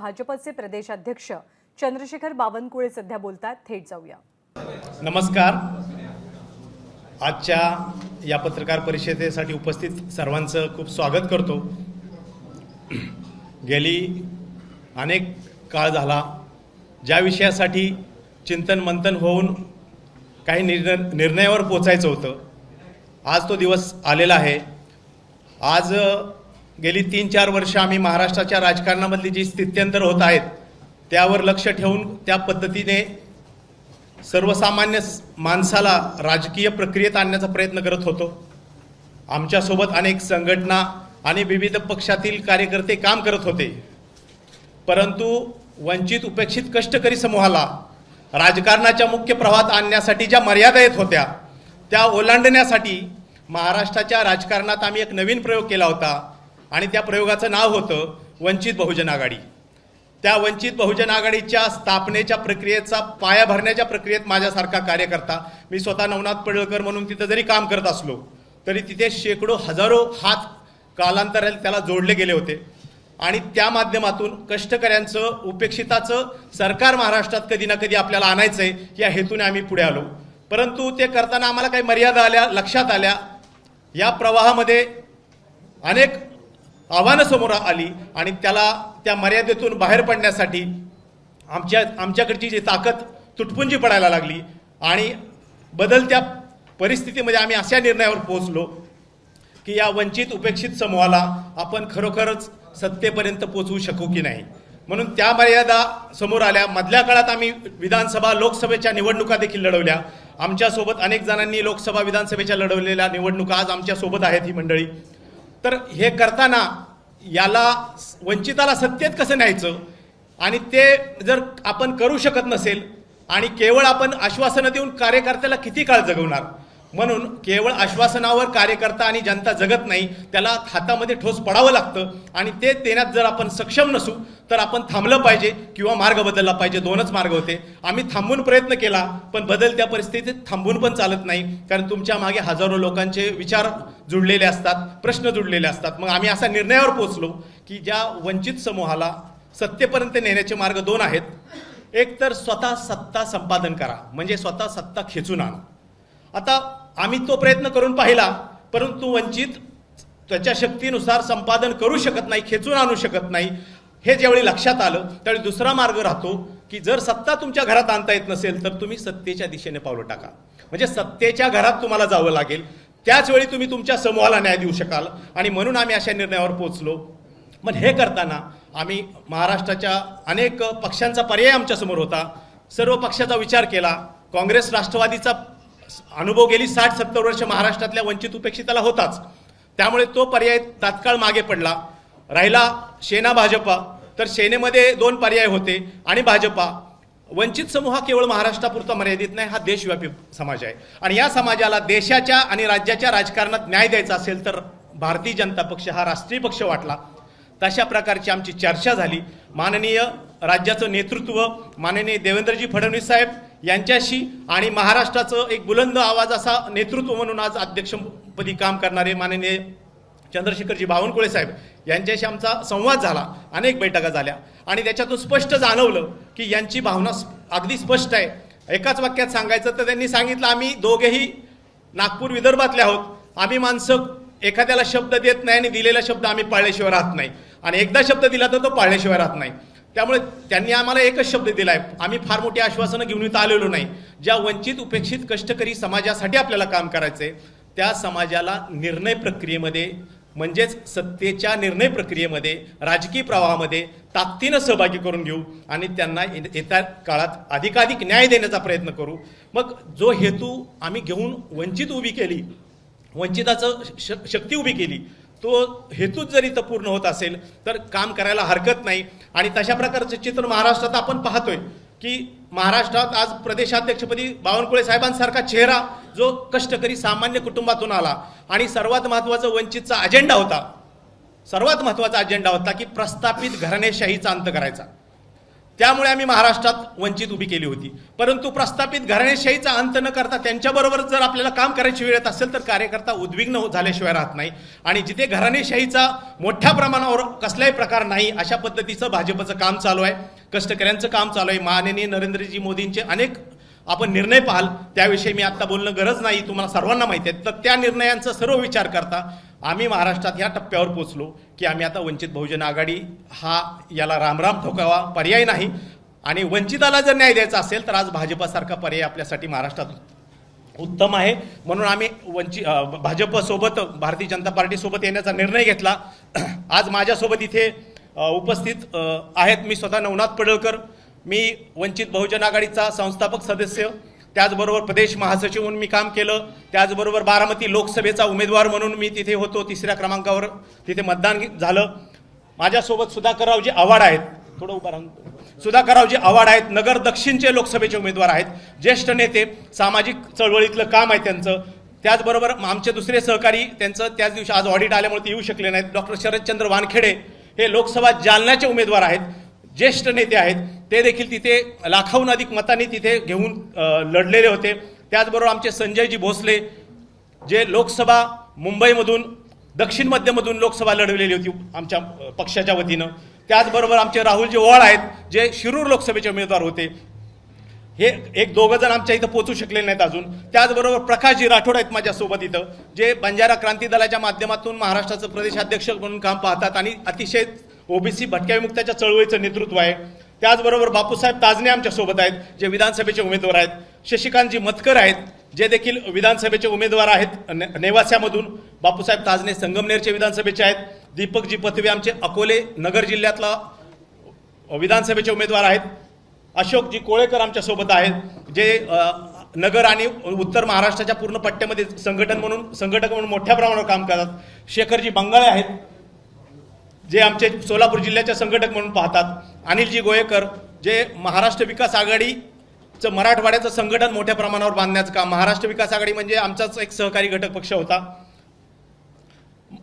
भाजपचे प्रदेशाध्यक्ष चंद्रशेखर बावनकुळे सध्या बोलतात. थेट जाऊया. नमस्कार. आजच्या या पत्रकार परिषदेसाठी उपस्थित सर्वांचं खूप स्वागत करतो. गेली अनेक काळ झाला ज्या विषयासाठी चिंतन मंथन होऊन काही निर्णयावर पोचायचं होतं, आज तो दिवस आलेला आहे. आज गेली 3-4 वर्ष आम्ही महाराष्ट्राच्या राजकारणामधली जी स्थित्यंतर होत आहेत त्यावर लक्ष ठेवून त्या पद्धतीने सर्वसामान्य माणसाला राजकीय प्रक्रियेत आणण्याचा प्रयत्न करत होतो. आमच्यासोबत अनेक संघटना आणि विविध पक्षातील कार्यकर्ते काम करत होते, परंतु वंचित उपेक्षित कष्टकरी समूहाला राजकारणाच्या मुख्य प्रवाहात आणण्यासाठी ज्या मर्यादा येत होत्या त्या ओलांडण्यासाठी महाराष्ट्राच्या राजकारणात आम्ही एक नवीन प्रयोग केला होता आणि त्या प्रयोगाचं नाव होतं वंचित बहुजन आघाडी. त्या वंचित बहुजन आघाडीच्या स्थापनेच्या प्रक्रियेचा पाया भरण्याच्या प्रक्रियेत माझ्यासारखा कार्यकर्ता, मी स्वतः नवनाथ पडळकर म्हणून तिथं जरी काम करत असलो तरी तिथे शेकडो हजारो हात कालांतराने त्याला जोडले गेले होते आणि त्या माध्यमातून कष्टकऱ्यांचं उपेक्षिताचं सरकार महाराष्ट्रात कधी ना कधी आपल्याला आणायचं आहे या हेतूने आम्ही पुढे आलो. परंतु ते करताना आम्हाला काही मर्यादा आल्या, लक्षात आल्या. या प्रवाहामध्ये अनेक आव्हानं समोर आली आणि त्या मर्यादेतून बाहेर पडण्यासाठी आमच्याकडची जी ताकद तुटपुंजी पडायला लागली आणि बदलत्या परिस्थितीमध्ये आम्ही अशा निर्णयावर पोहोचलो की या वंचित उपेक्षित समूहाला आपण खरोखरच सत्तेपर्यंत पोहोचवू शकू की नाही. म्हणून त्या मर्यादा समोर आल्या. मधल्या काळात आम्ही विधानसभा लोकसभेच्या निवडणुका देखील लढवल्या. आमच्यासोबत अनेक जणांनी लोकसभा विधानसभेच्या लढवलेल्या निवडणुका आज आमच्यासोबत आहेत ही मंडळी. तर हे करताना याला वंचिताला सत्तेत कसं न्यायचं आणि ते जर आपण करू शकत नसेल आणि केवळ आपण आश्वासनं देऊन कार्यकर्त्याला किती काळ जगवणार, म्हणून केवळ आश्वासनावर कार्यकर्ता आणि जनता जगत नाही, त्याला हातामध्ये ठोस पडावं लागतं आणि ते देण्यात जर आपण सक्षम नसू तर आपण थांबलं पाहिजे किंवा मार्ग बदलला पाहिजे. दोनच मार्ग होते. आम्ही थांबून प्रयत्न केला, पण बदलत्या परिस्थितीत थांबून पण चालत नाही, कारण तुमच्या मागे हजारो लोकांचे विचार जुळलेले असतात, प्रश्न जुळलेले असतात. मग आम्ही असा निर्णयावर पोहोचलो की ज्या वंचित समूहाला सत्तेपर्यंत नेण्याचे मार्ग 2 आहेत. एक तर स्वतः सत्ता संपादन करा, म्हणजे स्वतः सत्ता खेचून आणा. आता आम्ही तो प्रयत्न करून पाहिला, परंतु वंचित त्याच्या शक्तीनुसार संपादन करू शकत नाही, खेचून आणू शकत नाही. हे ज्यावेळी लक्षात आलं त्यावेळी दुसरा मार्ग राहतो की जर सत्ता तुमच्या घरात आणता येत नसेल तर तुम्ही सत्तेच्या दिशेने पावलं टाका, म्हणजे सत्तेच्या घरात तुम्हाला जावं लागेल, त्याच वेळी तुम्ही तुमच्या समूहाला न्याय देऊ शकाल. आणि म्हणून आम्ही अशा निर्णयावर पोहोचलो. पण हे करताना आम्ही महाराष्ट्राच्या अनेक पक्षांचा पर्याय आमच्यासमोर होता. सर्व पक्षाचा विचार केला. काँग्रेस राष्ट्रवादीचा अनुभव गेली 60-70 वर्ष महाराष्ट्रातल्या वंचित उपेक्षिताला होताच, त्यामुळे तो पर्याय तात्काळ मागे पडला. राहिला सेना भाजपा, तर सेनेमध्ये 2 पर्याय होते आणि भाजपा. वंचित समूह हा केवळ महाराष्ट्रापुरता मर्यादित नाही, हा देशव्यापी समाज आहे आणि या समाजाला देशाच्या आणि राज्याच्या राजकारणात न्याय द्यायचा असेल तर भारतीय जनता पक्ष हा राष्ट्रीय पक्ष वाटला. तशा प्रकारची आमची चर्चा झाली. माननीय राज्याचं नेतृत्व माननीय देवेंद्रजी फडणवीस साहेब यांच्याशी आणि महाराष्ट्राचं एक बुलंद आवाज असा नेतृत्व म्हणून आज अध्यक्षपदी काम करणारे माननीय चंद्रशेखरजी बावनकुळे साहेब यांच्याशी आमचा संवाद झाला. अनेक बैठका झाल्या आणि त्याच्यातून स्पष्ट जाणवलं की यांची भावना अगदी स्पष्ट आहे. एकाच वाक्यात सांगायचं तर त्यांनी सांगितलं, आम्ही दोघेही नागपूर विदर्भातले आहोत. आम्ही माणसं एखाद्याला शब्द देत नाही आणि दिलेला शब्द आम्ही पाळल्याशिवाय राहत नाही आणि एकदा शब्द दिला तर तो पाळल्याशिवाय राहत नाही. त्यामुळे त्यांनी आम्हाला एकच शब्द दिला आहे, आम्ही फार मोठी आश्वासनं घेऊन इथं आलेलो नाही. ज्या वंचित उपेक्षित कष्टकरी समाजासाठी आपल्याला काम करायचं आहे त्या समाजाला निर्णय प्रक्रियेमध्ये, म्हणजेच सत्तेच्या निर्णय प्रक्रियेमध्ये, राजकीय प्रवाहामध्ये ताकदीनं सहभागी करून घेऊ आणि त्यांना येत्या काळात अधिकाधिक न्याय देण्याचा प्रयत्न करू. मग जो हेतू आम्ही घेऊन वंचित उभी केली, वंचिताचं शक्ती उभी केली, तो हेतूच जरी तर पूर्ण होत असेल तर काम करायला हरकत नाही. आणि तशा प्रकारचं चित्र महाराष्ट्रात आपण पाहतोय की महाराष्ट्रात आज प्रदेशाध्यक्षपदी बावनकुळे साहेबांसारखा चेहरा जो कष्टकरी सामान्य कुटुंबातून आला आणि सर्वात महत्त्वाचा वंचितचा अजेंडा होता, सर्वात महत्त्वाचा अजेंडा होता की प्रस्थापित घराणेशाहीचा अंत करायचा. त्यामुळे आम्ही महाराष्ट्रात वंचित उभी केली होती. परंतु प्रस्थापित घराणेशाहीचा अंत न करता त्यांच्याबरोबर जर आपल्याला काम करायची वेळ येत असेल तर कार्यकर्ता उद्विग्न झाल्याशिवाय राहत नाही. आणि जिथे घराणेशाहीचा मोठ्या प्रमाणावर कसलाही प्रकार नाही अशा पद्धतीचं भाजपचं काम चालू आहे, कष्टकऱ्यांचं काम चालू आहे. माननीय नरेंद्रजी मोदींचे अनेक आपण निर्णय पाहाल, त्याविषयी मी आता बोलणं गरज नाही, तुम्हाला सर्वांना माहिती आहे. तर त्या निर्णयांचा सर्व विचार करता आम्ही महाराष्ट्रात ह्या टप्प्यावर पोहोचलो की आम्ही आता वंचित बहुजन आघाडी हा याला रामराम ठोकावा पर्याय नाही. आणि वंचिताला जर न्याय द्यायचा असेल तर आज भाजपासारखा पर्याय आपल्यासाठी महाराष्ट्रात उत्तम आहे. म्हणून आम्ही भाजपसोबत भारतीय जनता पार्टीसोबत येण्याचा निर्णय घेतला. आज माझ्यासोबत इथे उपस्थित आहेत मी स्वतः नवनाथ पडळकर. मी वंचित बहुजन आघाडीचा संस्थापक सदस्य, त्याचबरोबर प्रदेश महासचिव म्हणून मी काम केलं. त्याचबरोबर बारामती लोकसभेचा उमेदवार म्हणून मी तिथे होतो, 3ऱ्या क्रमांकावर तिथे मतदान झालं. माझ्यासोबत सुधाकररावजी आव्हाड आहेत, थोडं उभं राहून. सुधाकररावजी आव्हाड आहेत, नगर दक्षिणचे लोकसभेचे उमेदवार आहेत, ज्येष्ठ नेते, सामाजिक चळवळीतलं काम आहे त्यांचं. त्याचबरोबर आमचे दुसरे सहकारी, त्यांचं त्याच दिवशी आज ऑडिट आल्यामुळे ते येऊ शकले नाहीत, डॉक्टर शरदचंद्र वानखेडे हे लोकसभा जालन्याचे उमेदवार आहेत, ज्येष्ठ नेते आहेत. ते देखील तिथे लाखाहून अधिक मतांनी तिथे घेऊन लढलेले होते. त्याचबरोबर आमचे संजयजी भोसले जे लोकसभा मुंबईमधून दक्षिण मध्यमधून लोकसभा लढवलेली होती आमच्या पक्षाच्या वतीनं. त्याचबरोबर आमचे राहुलजी ओवाळ आहेत जे शिरूर लोकसभेचे उमेदवार होते. हे एक दोघं जण आमच्या इथं पोहोचू शकले नाहीत अजून. त्याचबरोबर प्रकाशजी राठोड आहेत माझ्यासोबत इथं, जे बंजारा क्रांती दलाच्या माध्यमातून महाराष्ट्राचं प्रदेशाध्यक्ष म्हणून काम पाहतात आणि अतिशय ओबीसी भटक्या विमुक्ताच्या चळवळीचं नेतृत्व आहे. त्याचबरोबर बापूसाहेब ताजने आमच्यासोबत आहेत जे विधानसभेचे उमेदवार आहेत. शशिकांतजी मतकर आहेत जे देखील विधानसभेचे उमेदवार आहेत नेवास्यामधून. बापूसाहेब ताजने संगमनेरचे विधानसभेचे आहेत. दीपकजी पथवे आमचे अकोले नगर जिल्ह्यातला विधानसभेचे उमेदवार आहेत. अशोकजी कोळेकर आमच्यासोबत आहेत जे नगर आणि उत्तर महाराष्ट्राच्या पूर्ण पट्ट्यामध्ये संघटक म्हणून मोठ्या प्रमाणावर काम करतात. शेखरजी बंगाळे आहेत जे आमचे सोलापूर जिल्ह्याचे संघटक म्हणून पाहतात. अनिलजी गोयेकर जे महाराष्ट्र विकास आघाडीचं मराठवाड्याचं संघटन मोठ्या प्रमाणावर बांधण्याचं काम, महाराष्ट्र विकास आघाडी म्हणजे आमचाच एक सहकारी घटक पक्ष होता.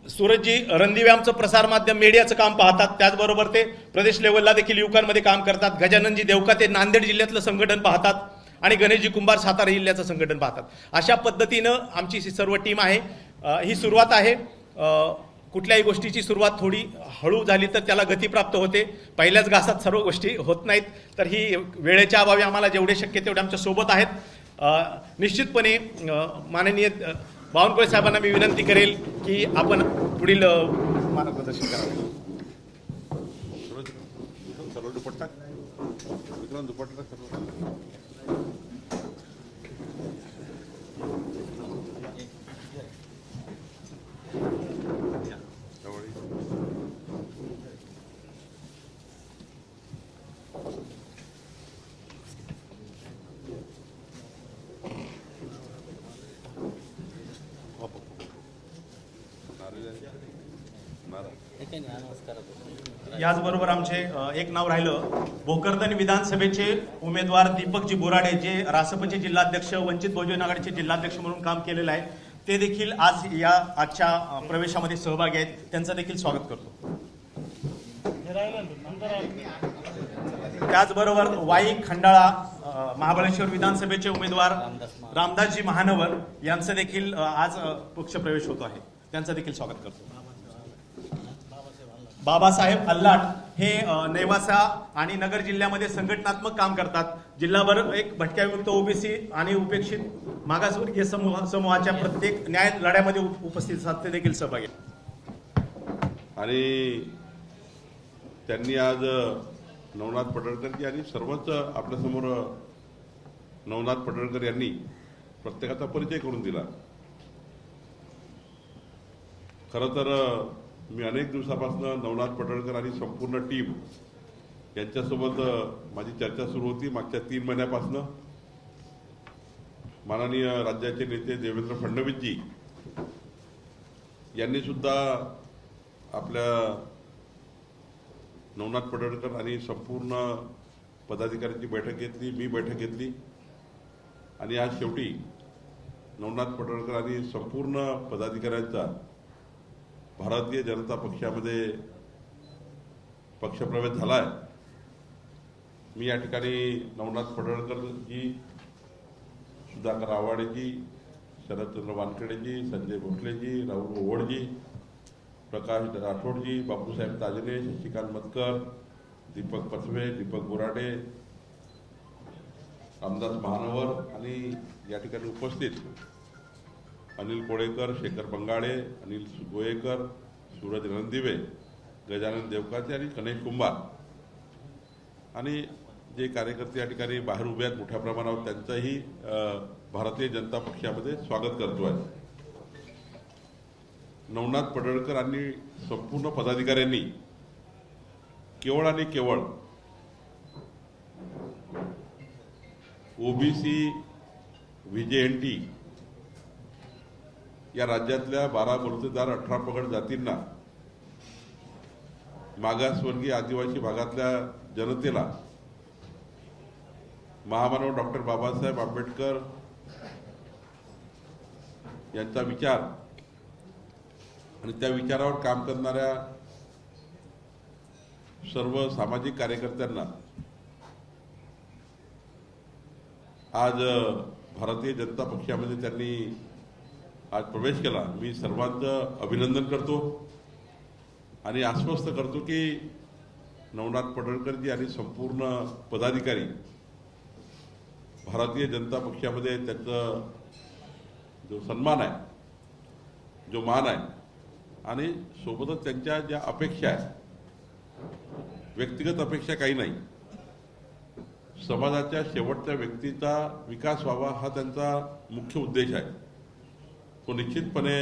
सूरजजी रणदिवे आमचं प्रसारमाध्यम मीडियाचं काम पाहतात. त्याचबरोबर ते प्रदेश लेवलला देखील युवकांमध्ये काम करतात. गजाननजी देवका ते नांदेड जिल्ह्यातलं संघटन पाहतात आणि गणेशजी कुंभार सातारा जिल्ह्याचं संघटन पाहतात. अशा पद्धतीनं आमची सर्व टीम आहे. ही सुरुवात आहे. कुठल्याही गोष्टीची सुरुवात थोडी हळू झाली तर त्याला गती प्राप्त होते. पहिल्याच घासात सर्व गोष्टी होत नाहीत. तर ही वेळेच्या अभावी आम्हाला जेवढे शक्य तेवढे आमच्या सोबत आहेत. निश्चितपणे माननीय बावनकुळे साहेबांना मी विनंती करेल की आपण पुढील मार्गदर्शन करावे. याचबरोबर आमचे एक नाव राहिलं, भोकरदन विधानसभेचे उमेदवार दीपकजी बोराडे जे रासपचे जिल्हाध्यक्ष, वंचित बहुजन आघाडीचे जिल्हाध्यक्ष म्हणून काम केलेलं आहे. ते देखील आज आजच्या प्रवेशामध्ये सहभागी आहेत. त्यांचं देखील स्वागत करतो. त्याचबरोबर वाई खंडाळा महाबळेश्वर विधानसभेचे उमेदवार रामदासजी महानवर यांचं देखील आज पक्षप्रवेश होतो आहे. त्यांचं देखील स्वागत करतो. बाबासाहेब अल्लाट हे नेवासा आणि नगर जिल्ह्यामध्ये संघटनात्मक काम करतात. जिल्हाभर एक भटक्या विमुक्त ओबीसी आणि उपेक्षित मागासवर्गीय समूहाच्या प्रत्येक न्याय लढ्यामध्ये उपस्थित असतात. ते देखील सहभागी. आणि त्यांनी आज नवनाथ पडळकर यांनी सर्वच आपल्यासमोर नवनाथ पडळकर यांनी प्रत्येकाचा परिचय करून दिला. खरं तर मी अनेक दिवसापासून नवनाथ पडळकर आणि संपूर्ण टीम यांच्यासोबत माझी चर्चा सुरू होती. मागच्या 3 महिन्यापासून माननीय राज्याचे नेते देवेंद्र फडणवीसजी यांनी सुद्धा आपल्या नवनाथ पडळकर आणि संपूर्ण पदाधिकाऱ्यांची बैठक घेतली, मी बैठक घेतली आणि आज शेवटी नवनाथ पडळकर आणि संपूर्ण पदाधिकाऱ्यांचा भारतीय जनता पक्षामध्ये पक्षप्रवेश झाला आहे. मी या ठिकाणी नवनाथ पडळकरजी, सुधाकर आव्हाडेजी, शरदचंद्र वानखेडेजी, संजय भोसलेजी, राहुल ओवळजी, प्रकाश राठोडजी, बापूसाहेब ताजने, शशिकांत मतकर, दीपक पथवे, दीपक बोराडे, रामदास महानवर आणि या ठिकाणी उपस्थित अनिल कोळेकर, शेखर बंगाळे, अनिल गोयेकर, सूरज रणदिवे, गजानन देवकाते आणि गणेश कुंभार आणि जे कार्यकर्ते या ठिकाणी बाहेर उभे आहेत मोठ्या प्रमाणावर, त्यांचंही भारतीय जनता पक्षामध्ये स्वागत करतो आहे. नवनाथ पडळकर आणि संपूर्ण पदाधिकाऱ्यांनी केवळ आणि केवळ ओबीसी व्हीजेएनटी या राज्यातल्या 12 बलुतेदार 18 पगड जातींना, मागासवर्गीय आदिवासी भागातल्या जनतेला महामानव डॉक्टर बाबासाहेब आंबेडकर यांचा विचार आणि त्या विचारावर काम करणाऱ्या सर्व सामाजिक कार्यकर्त्यांना आज भारतीय जनता पक्षामध्ये त्यांनी आज प्रवेश केला. मी सर्वांचं अभिनंदन करतो आणि आश्वस्त करतो की नवनाथ पडळकरजी आणि संपूर्ण पदाधिकारी भारतीय जनता पक्षामध्ये त्यांचं जो सन्मान आहे, जो मान आहे आणि सोबतच त्यांच्या ज्या अपेक्षा आहेत, व्यक्तिगत अपेक्षा काही नाही, समाजाच्या शेवटच्या व्यक्तीचा विकास व्हावा हा त्यांचा मुख्य उद्देश आहे. तो निश्चितपणे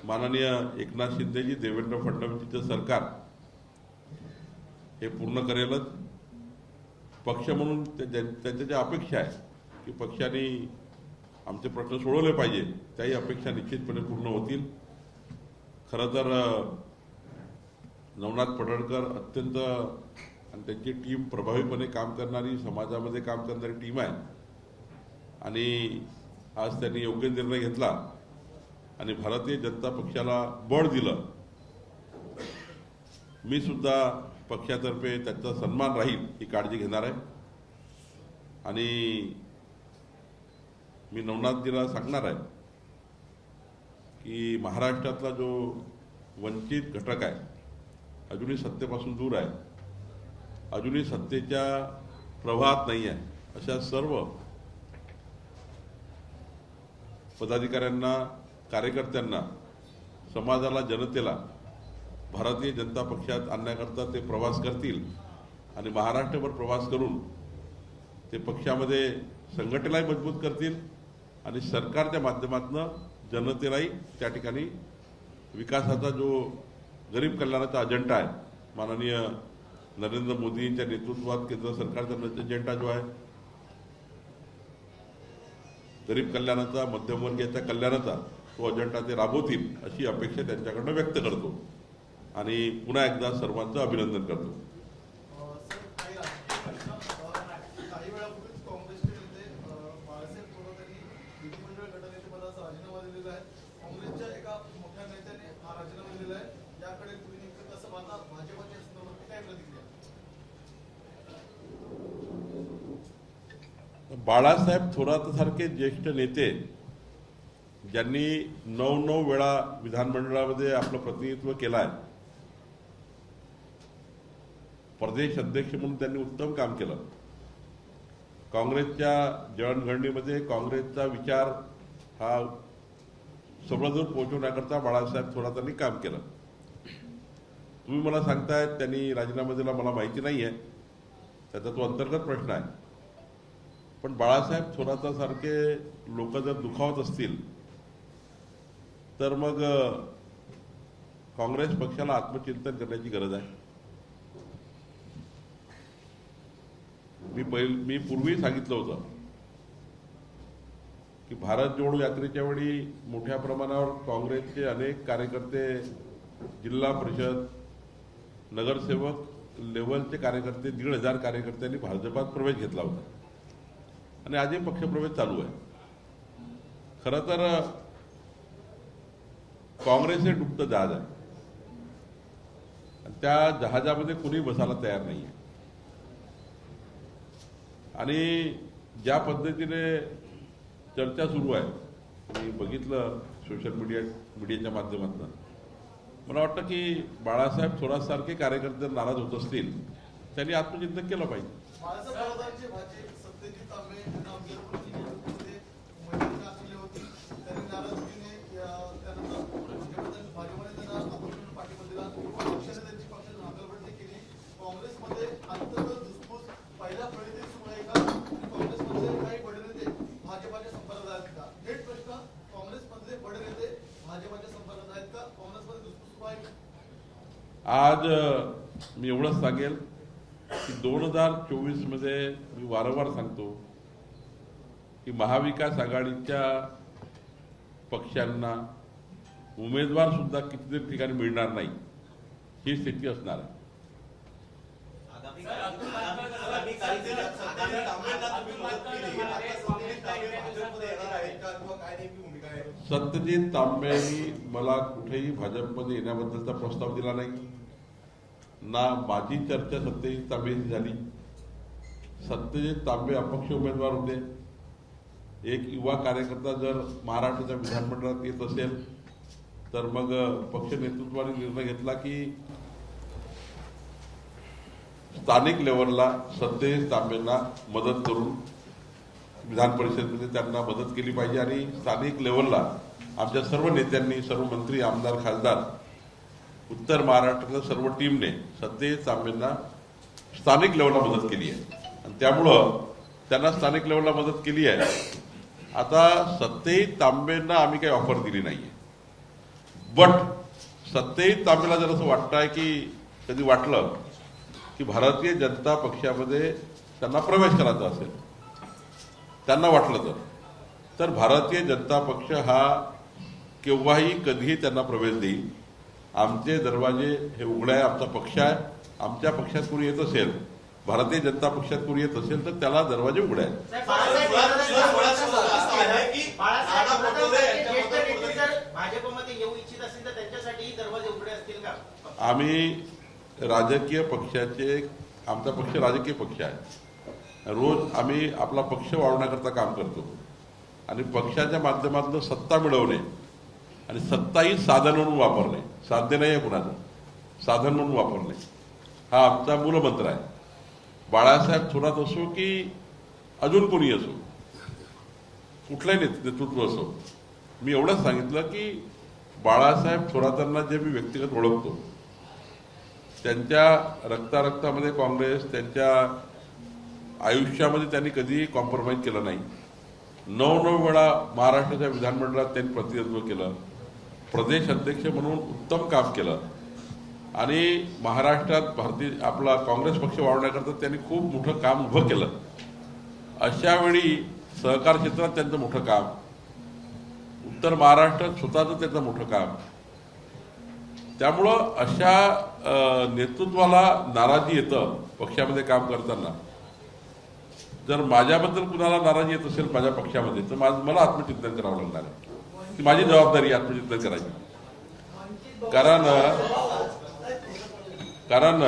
माननीय एकनाथ शिंदेजी, देवेंद्र फडणवीसचं सरकार हे पूर्ण करेलच. पक्ष म्हणून त्यांच्या ज्या अपेक्षा आहे की पक्षाने आमचे प्रश्न सोडवले पाहिजे, त्याही अपेक्षा निश्चितपणे पूर्ण होतील. खरं तर नवनाथ पडळकर अत्यंत आणि त्यांची टीम प्रभावीपणे काम करणारी, समाजामध्ये काम करणारी टीम आहे आणि आज त्यांनी योग्य निर्णय घेतला आणि भारतीय जनता पक्षाला बळ दिलं. मी सुद्धा पक्षातर्फे त्यांचा सन्मान राहील ही काळजी घेणार आहे आणि मी नवनाथजीला सांगणार आहे की महाराष्ट्रातला जो वंचित घटक आहे, अजूनही सत्तेपासून दूर आहे, अजूनही सत्तेच्या प्रवाहात नाही आहे, अशा सर्व पदाधिकाऱ्यांना, कार्यकर्त्यांना, समाजाला, जनतेला भारतीय जनता पक्षात आणण्याकरता ते प्रवास करतील आणि महाराष्ट्रभर प्रवास करून ते पक्षामध्ये संघटनाही मजबूत करतील आणि सरकारच्या माध्यमातून जनतेलाही त्या ठिकाणी विकासाचा जो गरीब कल्याणाचा अजेंडा आहे, माननीय नरेंद्र मोदींच्या नेतृत्वात केंद्र सरकारचा अजेंडा जो आहे गरीब कल्याणाचा, मध्यमवर्गीयाच्या कल्याणाचा, तो अजेंडा ते राबवतील अशी अपेक्षा त्यांच्याकडनं व्यक्त करतो आणि पुन्हा एकदा सर्वांचं अभिनंदन करतो. काही वेळापूर्वीच काँग्रेसचे नेते बाळासाहेब थोरात यांनी विधिमंडळ गटनेतेपदाचा राजीनामा दिलेला आहे. काँग्रेसच्या एका मोठ्या नेत्याने हा राजीनामा दिलेला आहे. याकडे तुम्ही नेमकं कसं पाहता? भाजपच्या संदर्भात काय प्रतिक्रिया? बाळासाहेब थोरातसारखे ज्येष्ठ नेते ज्यांनी 9 वेळा विधानमंडळामध्ये आपलं प्रतिनिधित्व केलं आहे, प्रदेश अध्यक्ष म्हणून त्यांनी उत्तम काम केलं. काँग्रेसच्या जळणघडणीमध्ये काँग्रेसचा विचार हा सर्वदूर पोहोचवण्याकरता बाळासाहेब थोरातांनी काम केलं. तुम्ही मला सांगताय त्यांनी राजीनामा दिला, मला माहिती नाही आहे, त्याचा तो अंतर्गत प्रश्न आहे. पण बाळासाहेब थोरातासारखे लोक जर दुखावत असतील तर मग काँग्रेस पक्षाला आत्मचिंतन करण्याची गरज आहे. मी पूर्वी सांगितलं होतं की भारत जोडो यात्रेच्या वेळी मोठ्या प्रमाणावर काँग्रेसचे अनेक कार्यकर्ते, जिल्हा परिषद, नगरसेवक लेवलचे कार्यकर्ते, 1,500 कार्यकर्त्यांनी भाजपात प्रवेश घेतला होता आणि आजही पक्षप्रवेश चालू आहे. खरं तर काँग्रेस हे डुबतं जहाज आहे आणि त्या जहाजामध्ये कुणी बसायला तयार नाही आहे. आणि ज्या पद्धतीने चर्चा सुरू आहे, मी बघितलं सोशल मीडियाच्या माध्यमातून, मला वाटतं की बाळासाहेब थोरातसारखे कार्यकर्ते नाराज होत असतील त्यांनी आत्मचिंतन केलं पाहिजे. बाळासाहेब थोरातांचे भाचे सत्यजित तांबे यांना अफजलपूरची निवडणुकीमध्ये उमेदवारी दाखवली होती. त्यांनी नाराजगीने त्यानंतर भाजपने त्यांना आंदोलन पाठिंबा दिला. पक्षाने त्यांची पक्षात हाकलपट्टी केली. काँग्रेसमध्ये अंतर्गत धुसफूस पहिल्या फळीतील सुरू आहे का? काँग्रेसमधले काही बडे नेते भाजपाच्या संपर्कात आहेत का? थेट प्रश्न, काँग्रेसमधले बडे नेते भाजपाच्या संपर्कात आहेत का? काँग्रेसमध्ये धुसफूस सुरू आहे का? आज मी एवढंच सांगेल की 2024 मध्ये मी वारंवार सांगतो की महाविकास आघाडीच्या पक्षांना उमेदवार सुद्धा कितीतरी ठिकाणी मिळणार नाही, ही स्थिती असणार आहे. सत्यजित तांबेंनी मला कुठेही भाजपमध्ये येण्याबद्दलचा प्रस्ताव दिला नाही, ना माझी चर्चा सत्यजित तांबेशी झाली. सत्यजित तांबे अपक्ष उमेदवार होते. एक युवा कार्यकर्ता जर महाराष्ट्राच्या विधानमंडळात येत असेल तर मग पक्ष नेतृत्वाने निर्णय घेतला की स्थानिक लेवलला सत्यजित तांबेंना मदत करून विधान परिषदेमध्ये त्यांना मदत केली पाहिजे. आणि स्थानिक लेवलला आमच्या सर्व नेत्यांनी, सर्व मंत्री, आमदार, खासदार, उत्तर महाराष्ट्रातल्या सर्व टीमने सत्यजित तांबेंना स्थानिक लेवलला मदत केली आहे आणि त्यामुळं त्यांना स्थानिक लेवलला मदत केली आहे. आता सत्यजित तांबेंना आम्ही काही ऑफर दिली नाहीये, बट सत्यजित तांबेला जर असं वाटतं आहे की कधी वाटलं की भारतीय जनता पक्षामध्ये त्यांना प्रवेश करायचा असेल, त्यांना वाटलं तर भारतीय जनता पक्ष हा केव्हाही कधीही त्यांना प्रवेश देईल. आमचे दरवाजे हे उघडे आहे. आमचा पक्ष आहे. आमच्या पक्षात कोणी येत असेल, भारतीय जनता पक्षात कोणी येत असेल तर त्याला दरवाजे उघडे आहेत. भाजपमध्ये येऊ इच्छित असतील तर त्यांच्यासाठी दरवाजे उघडे असतील का? आम्ही राजकीय पक्षाचे, आमचा पक्ष राजकीय पक्ष आहे. रोज आम्ही आपला पक्ष वाढवण्याकरता काम करतो आणि पक्षाच्या माध्यमातून सत्ता मिळवणे आणि सत्ता ही साधन म्हणून वापरणे, साध्य नाही आहे कुणाचं, साधन म्हणून वापरणे हा आमचा मूलमंत्र आहे. बाळासाहेब थोरात असो की अजून कोणी असो, कुठलंही नेतृत्व असो, मी एवढंच सांगितलं की बाळासाहेब थोरातांना जे मी व्यक्तिगत ओळखतो, त्यांच्या रक्तामध्ये काँग्रेस, त्यांच्या आयुष्यामध्ये त्यांनी कधीही कॉम्प्रोमाइज केलं नाही. 9 वेळा महाराष्ट्राच्या विधानमंडळात त्यांनी प्रतिनिधित्व केलं, प्रदेश अध्यक्ष म्हणून उत्तम काम केलं आणि महाराष्ट्रात आपला काँग्रेस पक्ष वाढवण्याकरता त्यांनी खूप मोठं काम उभं केलं. अशा वेळी सहकार क्षेत्रात त्यांचं मोठं काम, उत्तर महाराष्ट्रात स्वतःचं त्यांचं मोठं काम, त्यामुळं अशा नेतृत्वाला नाराजी येतं पक्षामध्ये काम करताना. जर माझ्याबद्दल कुणाला नाराजी येत असेल माझ्या पक्षामध्ये तर मला आत्मचिंतन करावं लागणार आहे की माझी जबाबदारी आत्मचिंतन करायची. कारण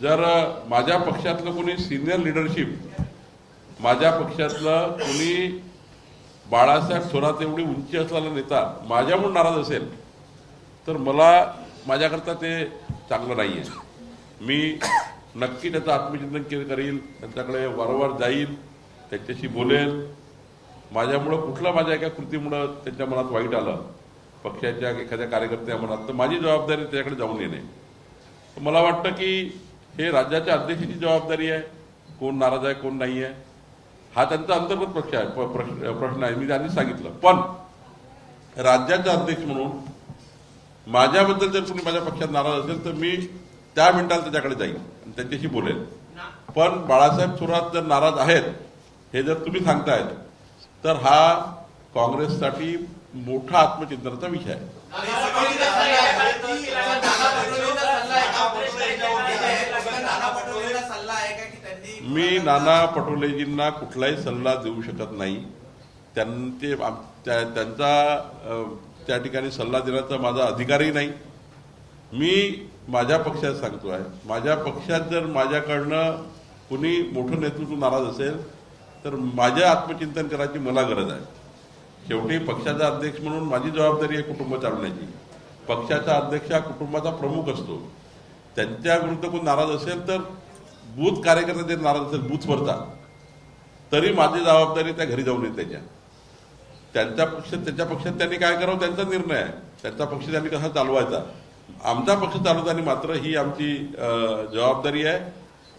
जर माझ्या पक्षातलं कोणी सिनियर लिडरशिप, माझ्या पक्षातलं कोणी बाळासाहेब थोरात एवढी उंची असलेला नेता माझ्यामुळे नाराज असेल तर मला माझ्याकरता ते चांगलं नाही आहे. मी नक्की त्याचं आत्मचिंतन करील, त्यांच्याकडे वारंवार जाईल, त्यांच्याशी बोलेल. माझ्यामुळं माझ्या एका कृतीमुळं त्यांच्या मनात वाईट आलं, पक्षाच्या एखाद्या कार्यकर्त्या मनात, तर माझी जबाबदारी त्याच्याकडे जाऊन येणे. मला वाटतं की हे राज्याच्या अध्यक्षाची जबाबदारी आहे, कोण नाराज आहे कोण नाही आहे हा त्यांचा अंतर्गत पक्ष आहे, प्रश्न आहे, मी त्यांनी सांगितलं. पण राज्याचा अध्यक्ष म्हणून माझ्याबद्दल जर कोणी माझ्या पक्षात नाराज असेल तर मी त्या मिनिटाला त्याच्याकडे जाईल आणि त्यांच्याशी बोलेल. पण बाळासाहेब थोरात जर नाराज आहेत हे जर तुम्ही सांगतायत तर हा काँग्रेससाठी मोठा आत्मचिंतनाचा विषय आहे. मी नाना पटोलेजींना कुठलाही सल्ला देऊ शकत नाही. त्यांचा त्या ठिकाणी सल्ला देण्याचा माझा अधिकारही नाही. मी माझ्या पक्षात सांगतोय, माझ्या पक्षात जर माझ्याकडनं कुणी मोठं नेतृत्व नाराज असेल तर माझ्या आत्मचिंतन करायची मला गरज आहे. शेवटी पक्षाचा अध्यक्ष म्हणून माझी जबाबदारी आहे कुटुंब चालवण्याची. पक्षाचा अध्यक्ष हा कुटुंबाचा प्रमुख असतो. त्यांच्या विरुद्ध कोण नाराज असेल तर बूथ कार्यकर्ते जर नाराज असेल बूथवरचा, तरी माझी जबाबदारी त्या घरी जाऊन येते. त्यांच्या पक्षात त्यांनी काय करावं त्यांचा निर्णय आहे. त्यांचा पक्ष त्यांनी कसा चालवायचा. आमचा पक्ष चालवताना मात्र ही आमची जबाबदारी आहे.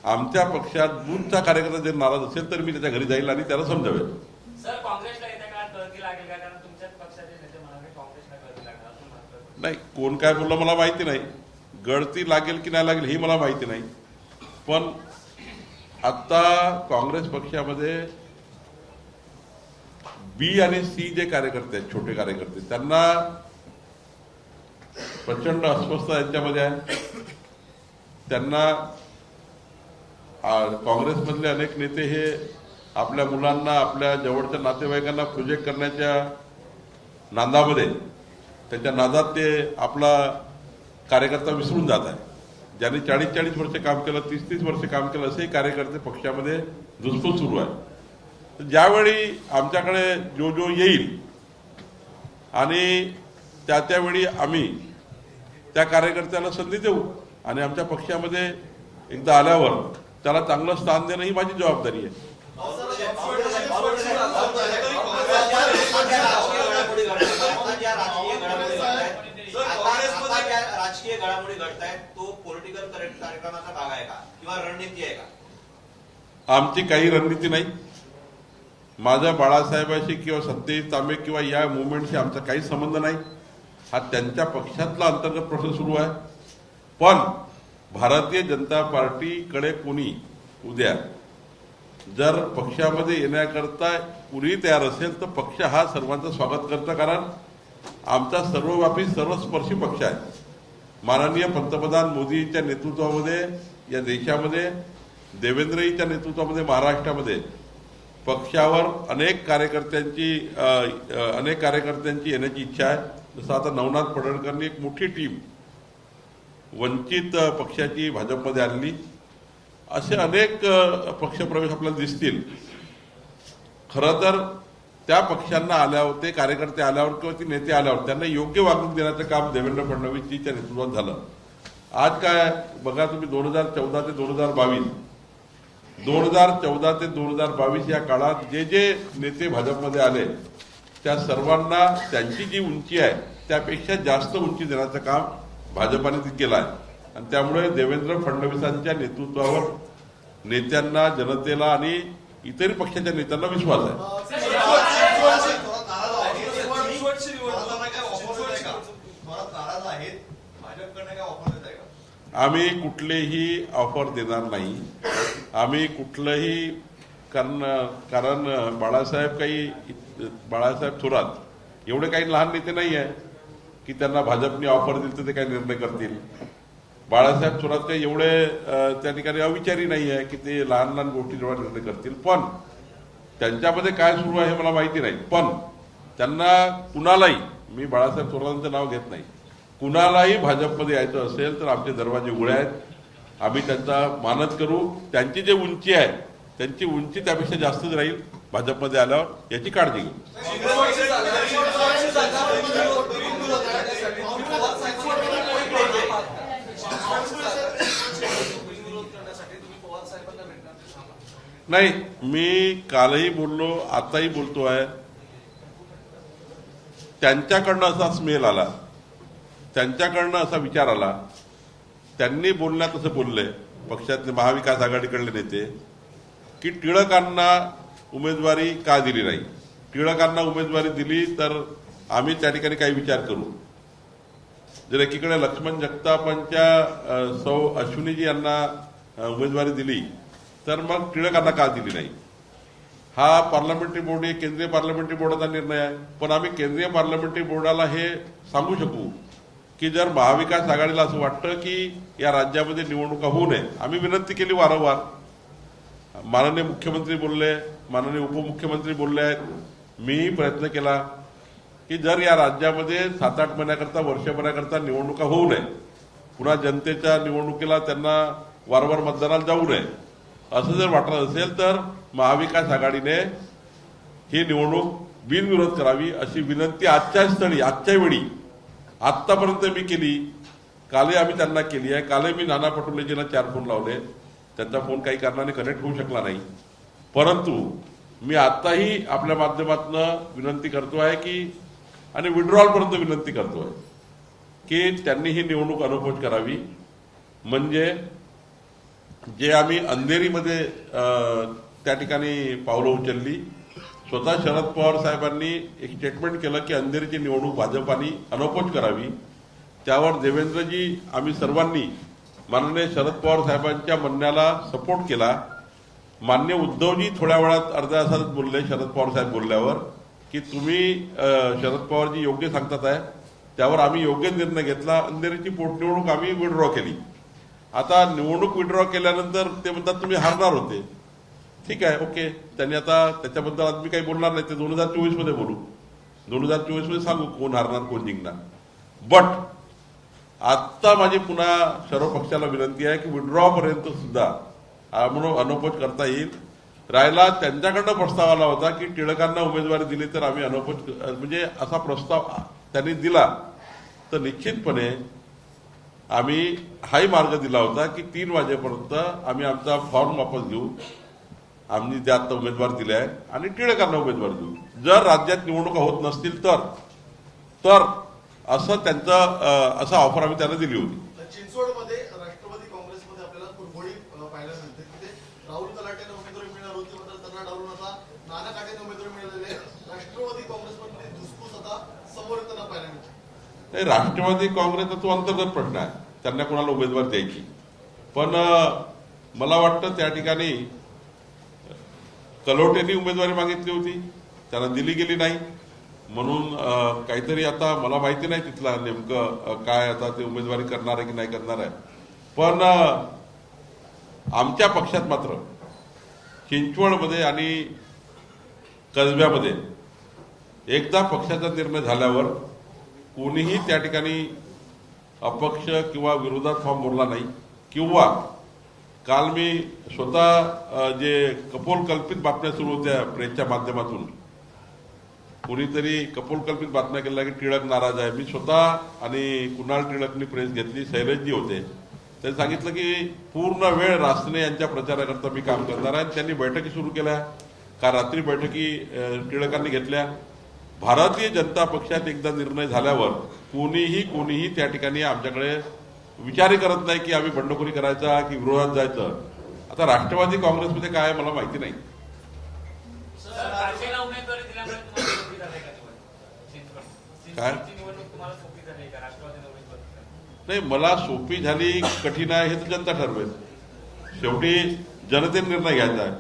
आमच्या पक्षात बूथचा कार्यकर्ता जर नाराज असेल तर मी त्याच्या घरी जाईल आणि त्याला समजावेल. सर, काँग्रेसला येत्या काळात गळती लागेल का? कारण तुमच्याच पक्षाचे नेते म्हणाले काँग्रेसला गळती लागणार असं म्हटलं. नाही, कोण काय बोललं मला माहिती नाही. गळती लागेल की नाही लागेल हे मला माहिती नाही. पण आता काँग्रेस पक्षामध्ये बी आणि सी जे कार्यकर्ते आहेत, छोटे कार्यकर्ते, त्यांना प्रचंड अस्वस्थता यांच्यामध्ये आहे. त्यांना काँग्रेसमधले अनेक नेते हे आपल्या मुलांना, आपल्या जवळच्या नातेवाईकांना प्रोजेक्ट करण्याच्या नादामध्ये, त्यांच्या नादात ते आपला कार्यकर्ता विसरून जात आहे. ज्यांनी 40-40 वर्ष काम केलं, 30-30 वर्ष काम केलं, असेही कार्यकर्ते पक्षामध्ये धुसफूस सुरू आहे. ज्यावेळी आमच्याकडे जो येईल आणि त्यावेळी आम्ही त्या कार्यकर्त्याला संधी देऊ आणि आमच्या पक्षामध्ये एकदा आल्यावर त्याला चांगलं स्थान देणं ही माझी जबाबदारी आहे. राजकीय घडामोडी घडतायत तो पॉलिटिकल कार्यक्रमाचा भाग आहे का किंवा रणनीती आहे का? आमची काही रणनीती नाही. माझा बाळासाहेबांशी किंवा सत्यजित तांबे किंवा या मुवमेंटशी आमचा काही संबंध नाही. हा त्यांच्या पक्षातला अंतर्गत प्रश्न सुरू आहे. पण भारतीय जनता पार्टीकडे कोणी उद्या जर पक्षामध्ये येण्याकरता कुणी तयार असेल तर पक्ष हा सर्वांचं स्वागत करतं. कारण आमचा सर्वव्यापी सर्वस्पर्शी पक्ष आहे. माननीय पंतप्रधान मोदींच्या नेतृत्वामध्ये या देशामध्ये, देवेंद्रजींच्या नेतृत्वामध्ये महाराष्ट्रामध्ये पक्षावर अनेक कार्यकर्त्यांची येण्याची इच्छा आहे. जसं आता नवनाथ पडळकरनी एक मोठी टीम वंचित पक्षाची भाजपमध्ये आणली. असे अनेक पक्षप्रवेश आपल्याला दिसतील. खरं तर त्या पक्षांना आल्यावर, ते कार्यकर्ते आल्यावर किंवा ती नेते आल्यावर त्यांना योग्य वागणूक देण्याचं काम देवेंद्र फडणवीसजीच्या नेतृत्वात झालं. आज काय बघा तुम्ही, 2014 ते 2022, 2014 ते 2022 या काळात जे नेते भाजपमध्ये आले त्या सर्वांना त्यांची जी उंची आहे त्यापेक्षा जास्त उंची देण्याचं काम भाजपाने केलं आहे. आणि त्यामुळे देवेंद्र फडणवीसांच्या नेतृत्वावर नेत्यांना, जनतेला आणि इतर पक्षाच्या नेत्यांना विश्वास आहे. आम्ही कुठलेही ऑफर देणार नाही. आम्ही कुठलंही कारण बाळासाहेब थोरात एवढे काही लहान नेते नाही आहे की त्यांना भाजपने ऑफर दिली तर ते काही निर्णय करतील. बाळासाहेब थोरात काही एवढे त्या ठिकाणी अविचारी नाही आहे की ते लहान लहान गोष्टींवर निर्णय करतील. पण त्यांच्यामध्ये काय सुरू आहे हे मला माहिती नाही. पण त्यांना कुणालाही, मी बाळासाहेब थोरातांचं नाव घेत नाही, कुणालाही भाजपमध्ये यायचं असेल तर आमचे दरवाजे उघडे आहेत. आम्ही त्यांचा मानद करू. त्यांची जी उंची आहे त्यांची उंची त्यापेक्षा जास्तच राहील भाजपमध्ये आल्यावर, याची काळजी घेऊ. नाही, मी कालही बोललो, आताही बोलतो आहे. त्यांच्याकडनं असा स्मेल आला, त्यांच्याकडनं असा विचार आला, त्यांनी बोलण्यात असं बोलले पक्षातले महाविकास आघाडीकडले नेते की टिळकांना उमेदवारी का दिली नाही. टिळकांना उमेदवारी दिली तर आम्ही त्या ठिकाणी काही विचार करू. जर एकीकडे लक्ष्मण जगतापांच्या सौ अश्विनीजी यांना उमेदवारी दिली तर मग टिळकांना का दिली नाही. हा पार्लमेंटरी बोर्ड, केंद्रीय पार्लमेंटरी बोर्डाचा निर्णय आहे. पण आम्ही केंद्रीय पार्लमेंटरी बोर्डाला हे सांगू शकू की जर महाविकास आघाडीला असं वाटतं की या राज्यामध्ये निवडणुका होऊ नये, आम्ही विनंती केली वारंवार. माननीय मुख्यमंत्री बोलले, माननीय उपमुख्यमंत्री बोलले आहेत, मीही प्रयत्न केला की जर या राज्यामध्ये 7-8 महिन्याकरता, वर्षभराकरता निवडणुका होऊ नये पुन्हा जनतेच्या निवडणुकीला त्यांना वारंवार मतदानाला जाऊ नये असं जर वाटत असेल तर महाविकास आघाडीने ही निवडणूक बिनविरोध करावी अशी विनंती आजच्या स्थळी आजच्या वेळी आत्तापर्यंत मी केली. कालही आम्ही त्यांना केली आहे. कालही मी नाना पटोलेजींना 4 फोन लावले. त्यांचा फोन काही कारणाने कनेक्ट होऊ शकला नाही. परंतु मी आताही आपल्या माध्यमातून विनंती करतो आहे की आणि विड्रॉलपर्यंत विनंती करतो आहे की त्यांनी ही निवडणूक अनौपचारिक करावी. म्हणजे जे आम्ही अंधेरीमध्ये त्या ठिकाणी पावलं उचलली, स्वतः शरद पवार साहेबांनी एक स्टेटमेंट केलं की अंधेरीची निवडणूक भाजपाने अनौपचारिक करावी. त्यावर देवेंद्रजी आम्ही सर्वांनी माननीय शरद पवार साहेबांच्या म्हणण्याला सपोर्ट केला. मान्य उद्धवजी थोड्या वेळात अर्ध्या तासात बोलले शरद पवार साहेब बोलल्यावर की तुम्ही शरद पवारजी योग्य सांगतात आहे. त्यावर आम्ही योग्य निर्णय घेतला. अंधेरीची पोटनिवडणूक आम्ही विड्रॉ केली. आता निवडणूक विड्रॉ केल्यानंतर ते म्हणतात तुम्ही हारणार होते. ठीक आहे, ओके. त्यांनी आता त्याच्याबद्दल आज मी काही बोलणार नाही. ते 2024 मध्ये बोलू. 2024 मध्ये सांगू कोण हारणार कोण जिंकणार. बट आत्ता माझी पुन्हा सर्व पक्षाला विनंती आहे की विड्रॉ पर्यंत सुद्धा म्हणून अनौपचारिक करता येईल. राहिला त्यांच्याकडनं प्रस्ताव आला होता की टिळकांना उमेदवारी दिली तर आम्ही अनौपचारिक म्हणजे असा प्रस्ताव त्यांनी दिला तर निश्चितपणे आम्ही हाही मार्ग दिला होता की 3 वाजेपर्यंत आम्ही आमचा फॉर्म वापस घेऊ. आम्ही त्यात उमेदवार दिले आहे आणि टिळकांना उमेदवार देऊ. जर राज्यात निवडणुका होत नसतील तर असं त्यांचं असं ऑफर आम्ही त्यांना दिली होती. चिंचवडमध्ये राष्ट्रवादी काँग्रेसमध्ये आपल्याला कुरघोडी पाहायला मिळते. तिथे राहुल कलाटेंना उमेदवारी मिळणार होती, मात्र त्यांना डावलून आता नाना काटेंना उमेदवारी मिळालेली आहे. राष्ट्रवादी काँग्रेसमध्ये धुसफूस आता समोर येताना पाहायला मिळते. नाही, राष्ट्रवादी काँग्रेसचा तो अंतर्गत प्रश्न आहे, त्यांना कोणाला उमेदवार द्यायची. पण मला वाटतं त्या ठिकाणी कलोटेंनी उमेदवारी मागितली होती, त्यांना दिली गेली नाही. म्हणून काहीतरी आता मला माहिती नाही तिथला नेमकं काय आता ते उमेदवारी करणार आहे की नाही करणार आहे. पण आमच्या पक्षात मात्र चिंचवडमध्ये आणि कसब्यामध्ये एकदा पक्षाचा निर्णय झाल्यावर कोणीही त्या ठिकाणी अपक्ष किंवा विरोधात फॉर्म भरला नाही. किंवा काल मी स्वतः जे कपोलकल्पित बातम्या सुरू होत्या प्रेसच्या माध्यमातून, कोणीतरी कपोलकल्पित बातम्या केल्या की टिळक नाराज आहे. मी स्वतः आणि कुणाल टिळकनी प्रेस घेतली, शैलेशजी होते. त्यांनी सांगितलं की पूर्ण वेळ रासने यांच्या प्रचाराकरता मी काम करणार आहे. त्यांनी बैठकी सुरू केल्या. काल रात्री बैठकी टिळकांनी घेतल्या. भारतीय जनता पक्षात एकदा निर्णय झाल्यावर कोणीही त्या ठिकाणी आमच्याकडे विचारही करत नाही की आम्ही बंडखोरी करायचा की विरोधात जायचं. आता राष्ट्रवादी काँग्रेसमध्ये काय मला माहिती नाही. उमेदवारी दिल्यामुळे तुम्हाला सोपी झाली का काय? निवडणूक तुम्हाला सोपी झाली का राष्ट्रवादी उमेदवार? नाही, मला सोपी झाली कठीण आहे हे तर जनता ठरवेल. शेवटी जनतेने निर्णय घ्यायचा आहे.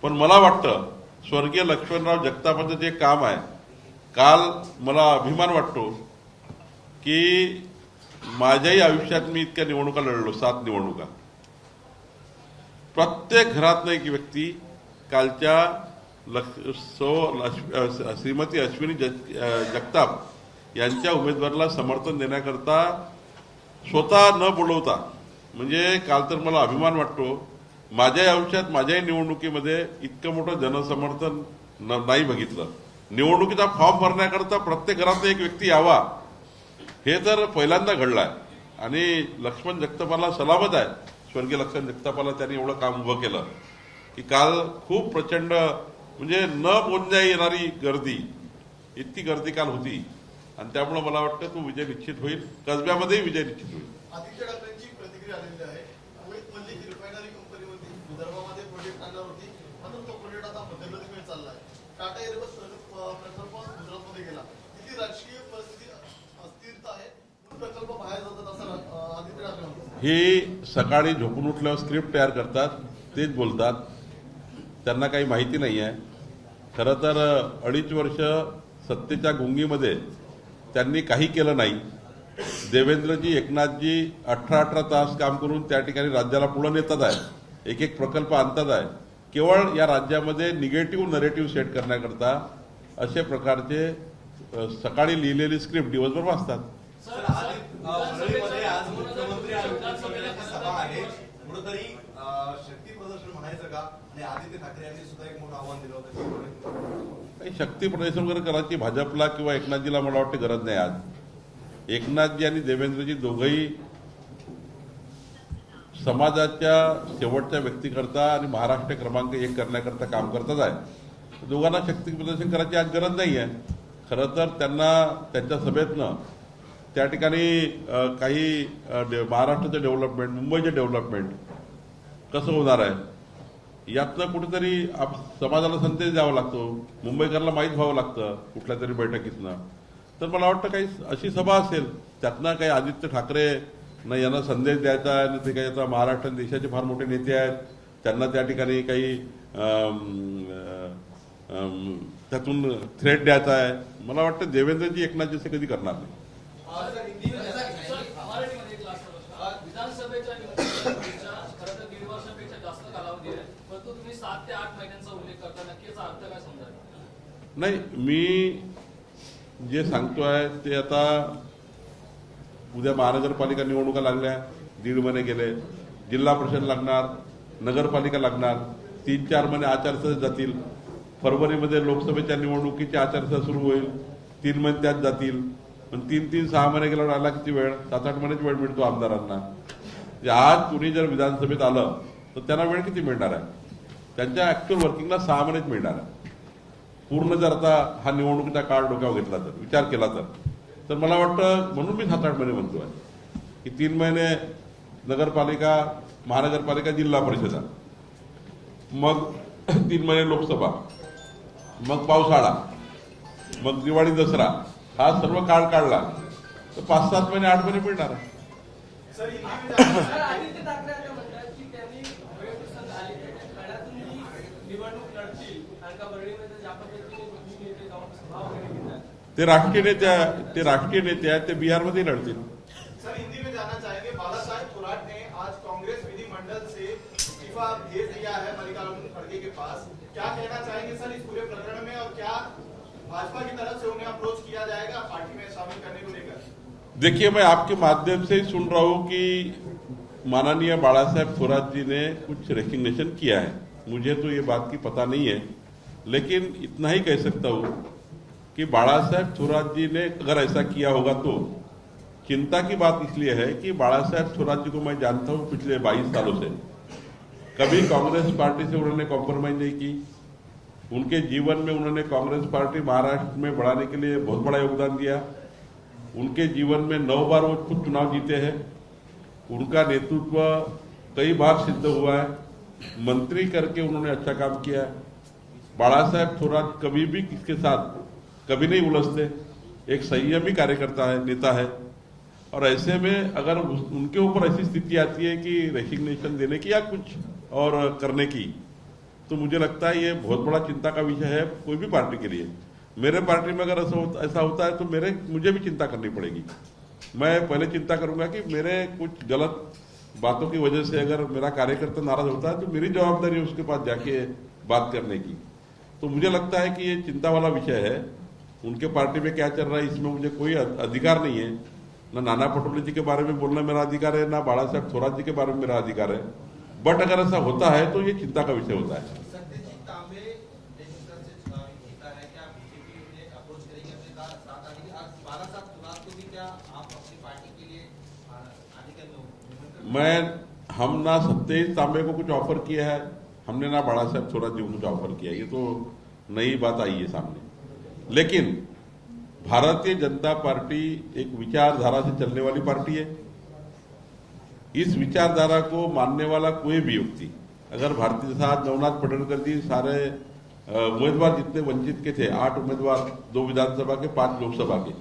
पण मला वाटतं स्वर्गीय लक्ष्मणराव जगतापांचं जे काम आहे, काल मला अभिमान वाटतो की माझ्याही आयुष्यात मी इतक्या निवडणुका लढलो, 7 निवडणुका. प्रत्येक घरातनं एक व्यक्ती कालच्या श्रीमती अश्विनी जगताप यांच्या उमेदवाराला समर्थन देण्याकरता स्वतः न बोलवता, म्हणजे काल तर मला अभिमान वाटतो माझ्या आयुष्यात माझ्याही निवडणुकीमध्ये इतकं मोठं जनसमर्थन नाही बघितलं. निवडणुकीचा फॉर्म भरण्याकरता प्रत्येक घरातला एक व्यक्ती यावा हे तर पहिल्यांदा घडलं आहे. आणि लक्ष्मण जगतापाला सलामत आहे. स्वर्गीय लक्ष्मण जगतापाला त्यांनी एवढं काम उभं केलं की काल खूप प्रचंड म्हणजे न बोलण्या येणारी गर्दी, इतकी गर्दी काल होती. आणि त्यामुळे मला वाटतं तो विजय निश्चित होईल. कसब्यामध्येही विजय निश्चित होईल. आदित्य ठाकरेंची प्रतिक्रिया आलेली आहे. अमित मल्लिक रिफायनरी कंपनीवरती विदर्भामध्ये प्रोजेक्ट आणणार होती, मात्र तो प्रोजेक्ट आता मध्यप्रदेशमध्ये चालला आहे. टाटा एअरबस प्रकल्प गुजरातमध्ये गेला. तिथली राजकीय परिस्थिती अस्थिरता आहे, प्रकल्प बाहेर जातात असं आदित्य ठाकरे म्हणतात. ही सकाळी झोपून उठल्यावर स्क्रिप्ट तयार करतात, तेच बोलतात. त्यांना काही माहिती नाही आहे. खरं तर 2.5 वर्ष सत्तेच्या गुंगीमध्ये त्यांनी काही केलं नाही. देवेंद्रजी एकनाथजी 18 तास काम करून त्या ठिकाणी राज्याला पुढे नेतात आहे, एक प्रकल्प आणतात आहे. केवळ या राज्यामध्ये निगेटिव्ह नरेटिव्ह सेट करण्याकरता असे प्रकारचे सकाळी लिहिलेली स्क्रिप्ट दिवसभर वाचतात. आज मुख्यमंत्री एकंदरी शक्ती प्रदर्शन म्हणायचं का? आणि आदित्य ठाकरे यांनी सुद्धा एक मोठं आव्हान दिलं होतं. काही शक्ती प्रदर्शन वगैरे करायची भाजपला किंवा एकनाथजीला मला वाटते गरज नाही. आज एकनाथजी आणि देवेंद्रजी दोघंही समाजाच्या शेवटच्या व्यक्तीकरता आणि महाराष्ट्र क्रमांक 1 करण्याकरता काम करतात आहे. दोघांना शक्ती प्रदर्शन करायची आज गरज नाही आहे. खरं तर त्यांना त्यांच्या सभेतनं त्या ठिकाणी काही महाराष्ट्राचं डेव्हलपमेंट, मुंबईचे डेव्हलपमेंट कसं होणार आहे यातनं कुठेतरी समाजाला संदेश द्यावा लागतो. मुंबईकरला माहीत व्हावं लागतं कुठल्या तरी बैठकीतनं. तर मला वाटतं काही अशी सभा असेल त्यातनं काही आदित्य ठाकरे न यांना संदेश द्यायचा आहे आणि ते काही आता महाराष्ट्र देशाचे फार मोठे नेते आहेत त्यांना त्या ठिकाणी काही त्यातून थ्रेट द्यायचा आहे. मला वाटतं देवेंद्रजी एकनाथजी असे कधी करणार नाही. विधानसभेच्या निवडणुकीच्या खरं तर 1.5 वर्षापेक्षा जास्त कालावधी आहे, परंतु तुम्ही 7 ते 8 महिन्यांचा उल्लेख करता. नक्की याचा अर्थ काय समजा? नाही, मी जे सांगतोय ते आता उद्या महानगरपालिका निवडणुका लागल्या, 1.5 महिने गेले, जिल्हा परिषद लागणार, नगरपालिका लागणार, 3-4 महिने आचारसंहिता जातील. फरवरीमध्ये लोकसभेच्या निवडणुकीची आचारसंहिता सुरू होईल, 3 महिने त्यात जातील. पण 3-6 महिने गेल्यावर आला किती वेळ? 7-8 महिन्याची वेळ मिळतो आमदारांना. आज कुणी जर विधानसभेत आलं तर त्यांना वेळ किती मिळणार आहे? त्यांच्या ऍक्च्युअल वर्किंगला 6 महिनेच मिळणार आहे. पूर्ण जर आता हा निवडणुकीचा काळ डोक्यावर घेतला तर, विचार केला तर मला वाटतं, म्हणून मी 7-8 महिने म्हणतोय की 3 महिने नगरपालिका, महानगरपालिका, जिल्हा परिषदा, मग 3 महिने लोकसभा, मग पावसाळा, मग दिवाळी, दसरा, हा सर्व काळ काढला तर 5-7 महिने 8 महिने मिळणार आहे. आदित्य ठाकरे आता म्हणतात की त्यांनी निवडणूक लढतील कारण का बरळीमध्ये ज्या पद्धतीने नेते जाऊन सभा वगैरे घेतात. ते राष्ट्रीय नेते आहेत, ते बिहारमध्ये लढतील. सर, हिंदी में जानना चाहेंगे, बालासाहेब थोराट ने आज कांग्रेस विधिमंडल से इस्तीफा भेज दिया है मल्लिकार्जुन खड़गे के पास. क्या कहना चाहेंगे सर इस पूरे प्रकरण में, और क्या भाजपा की तरफ से उन्हें अप्रोच किया जाएगा पार्टी में शामिल करने को लेकर? देखिए, मैं आपके माध्यम से ही सुन रहा हूं कि माननीय बालासाहेब थोराट जी ने कुछ रेसिग्नेशन किया है. मुझे तो ये बात की पता नहीं है, लेकिन इतना ही कह सकता हूं कि बालासाहेब थोराट जी ने अगर ऐसा किया होगा तो चिंता की बात इसलिए है कि बालासाहेब थोराट जी को मैं जानता हूं पिछले 22 सालों से. कभी कांग्रेस पार्टी से उन्होंने कॉम्प्रोमाइज नहीं की. उनके जीवन में उन्होंने कांग्रेस पार्टी महाराष्ट्र में बढ़ाने के लिए बहुत बड़ा योगदान दिया. उनके जीवन में 9 बार वो खुद चुनाव जीते हैं. उनका नेतृत्व कई बार सिद्ध हुआ है. मंत्री करके उन्होंने अच्छा काम किया है. बालासाहेब थोराट कभी भी किसके साथ कभी नहीं उलझते. एक संयमी कार्यकर्ता है, नेता है. और ऐसे में अगर उनके ऊपर ऐसी स्थिति आती है कि रेसिग्नेशन देने की या कुछ और करने की, तो मुझे लगता है ये बहुत बड़ा चिंता का विषय है कोई भी पार्टी के लिए. मेरे पार्टी में अगर ऐसा होता है तो मुझे भी चिंता करनी पड़ेगी. मैं पहले चिंता करूंगा कि मेरे कुछ गलत बातों की वजह से अगर मेरा कार्यकर्ता नाराज होता है तो मेरी जवाबदारी है उसके पास जाके बात करने की. तो मुझे लगता है कि ये चिंता वाला विषय है. उनके पार्टी में क्या चल रहा है इसमें मुझे कोई अधिकार नहीं है. ना नाना पटोले जी के बारे में बोलना मेरा अधिकार है, ना बालासाहेब थोराट जी के बारे में मेरा अधिकार है. बट अगर ऐसा होता है तो ये चिंता का विषय होता है. हम ना सत्यजीत तांबे को कुछ ऑफर किया है, हमने ना बालासाहेब थोराट जी को कुछ ऑफर किया है. ये तो नई बात आई है सामने. लेकिन भारतीय जनता पार्टी एक विचारधारा से चलने वाली पार्टी है. इस विचारधारा को मानने वाला कोई भी व्यक्ति, अगर भारतीय साथ नवनाथ पटोले जी सारे उम्मीदवार जितने वंचित के थे, 8 उम्मीदवार, 2 विधानसभा के, 5 लोकसभा के,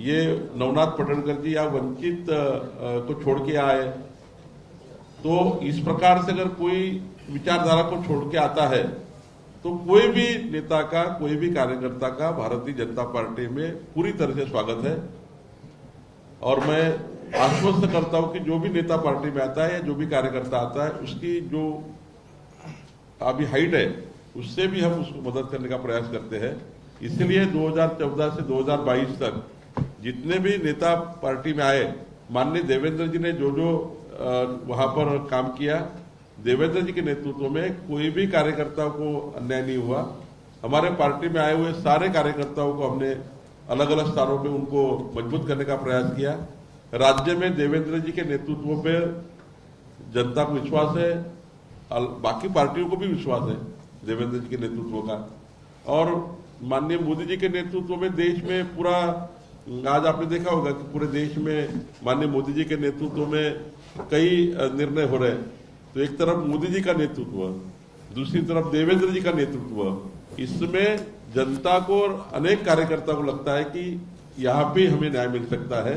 ये नवनाथ पटोले जी या वंचित को छोड़ के आए, तो इस प्रकार से अगर कोई विचारधारा को छोड़ के आता है तो कोई भी नेता का, कोई भी कार्यकर्ता का भारतीय जनता पार्टी में पूरी तरह से स्वागत है. और मैं आश्वस्त करता हूं कि जो भी नेता पार्टी में आता है या जो भी कार्यकर्ता आता है उसकी जो अभी हाइट है उससे भी हम उसको मदद करने का प्रयास करते हैं. इसलिए 2014 से 2022 तक जितने भी नेता पार्टी में आए, माननीय देवेंद्र जी ने जो वहाँ पर काम किया। देवेंद्र जी के नेतृत्व में कोई भी कार्यकर्ताओं को अन्याय नहीं हुआ। हमारे पार्टी में आए हुए सारे कार्यकर्ताओं को हमने अलग अलग स्थानों पे उनको मजबूत करने का प्रयास किया। राज्य में देवेंद्र जी के नेतृत्व पे जनता को विश्वास है, बाकी पार्टियों को भी विश्वास है देवेंद्र जी के नेतृत्व का। और माननीय मोदी जी के नेतृत्व में देश में पूरा, आज आपने देखा होगा कि पूरे देश में माननीय मोदी जी के नेतृत्व में कई निर्णय हो रहे हैं। तो एक तरफ मोदी जी का नेतृत्व, दूसरी तरफ देवेंद्र जी का नेतृत्व, इसमें जनता को और अनेक कार्यकर्ताओं को लगता है कि यहाँ पे हमें न्याय मिल सकता है।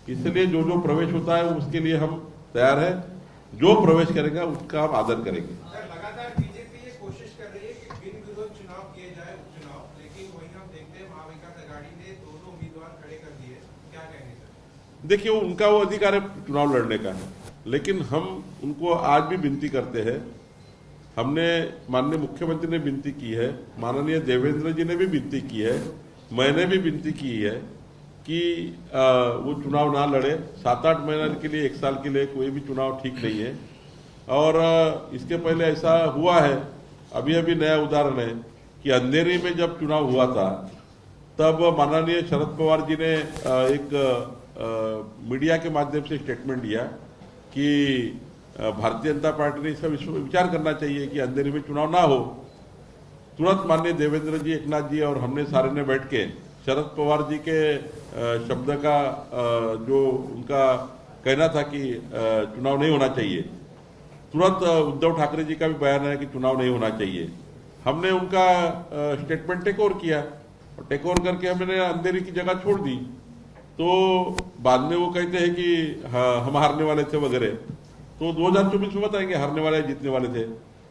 इसलिए जो जो प्रवेश होता है उसके लिए हम तैयार है। जो प्रवेश करेगा उसका हम आदर करेंगे। लगातार बीजेपी ये कोशिश कर रही है कि बिन विरोध चुनाव किए जाए, उपचुनाव, लेकिन वहीं हम देखते हैं महाविकास आघाड़ी ने दो उम्मीदवार खड़े कर दिए। क्या कहेंगे सर? देखिए, उनका वो अधिकार है चुनाव लड़ने का, लेकिन हम उनको आज भी विनती करते हैं। हमने माननीय मुख्यमंत्री ने विनती की है, माननीय देवेंद्र जी ने भी विनती की है, मैंने भी विनती की है कि वो चुनाव ना लड़े। 7-8 महीने के लिए, 1 साल के लिए कोई भी चुनाव ठीक नहीं है। और इसके पहले ऐसा हुआ है, अभी अभी नया उदाहरण है कि अंधेरी में जब चुनाव हुआ था तब माननीय शरद पवार जी ने एक मीडिया के माध्यम से स्टेटमेंट दिया कि भारतीय जनता पार्टी ने इसका विचार करना चाहिए कि अंधेरी में चुनाव ना हो। तुरंत माननीय देवेंद्र जी, एकनाथ जी और हमने सारे ने बैठ के शरद पवार जी के शब्द का जो उनका कहना था कि चुनाव नहीं होना चाहिए, तुरंत उद्धव ठाकरे जी का भी बयान है कि चुनाव नहीं होना चाहिए। हमने उनका स्टेटमेंट टेक ओवर किया और टेक ओवर करके हमने अंधेरी की जगह छोड़ दी। तो बाद में वो कहते हैं कि हम हारने वाले थे वगैरह। तो 2024 में बताएंगे हारने वाले जीतने वाले थे,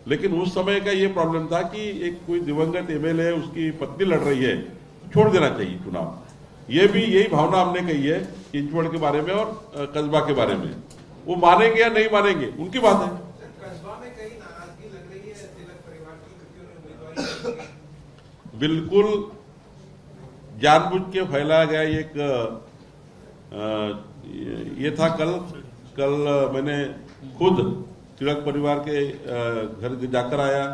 लेकिन उस समय का ये प्रॉब्लम था कि एक कोई दिवंगत एमएलए, उसकी पत्नी लड़ रही है, छोड़ देना चाहिए चुनाव। ये भी यही भावना हमने कही है चिंचवड़ के बारे में और कस्बा के बारे में। वो मानेंगे या नहीं मानेंगे उनकी बात है। कस्बा में कई नाराजगी लग रही है तिलक परिवार की, क्योंकि उन्हें उम्मीदवार बिल्कुल जानबूझ के फैलाया गया एक ये था। कल मैंने खुद तिलक परिवार के घर जाकर आया।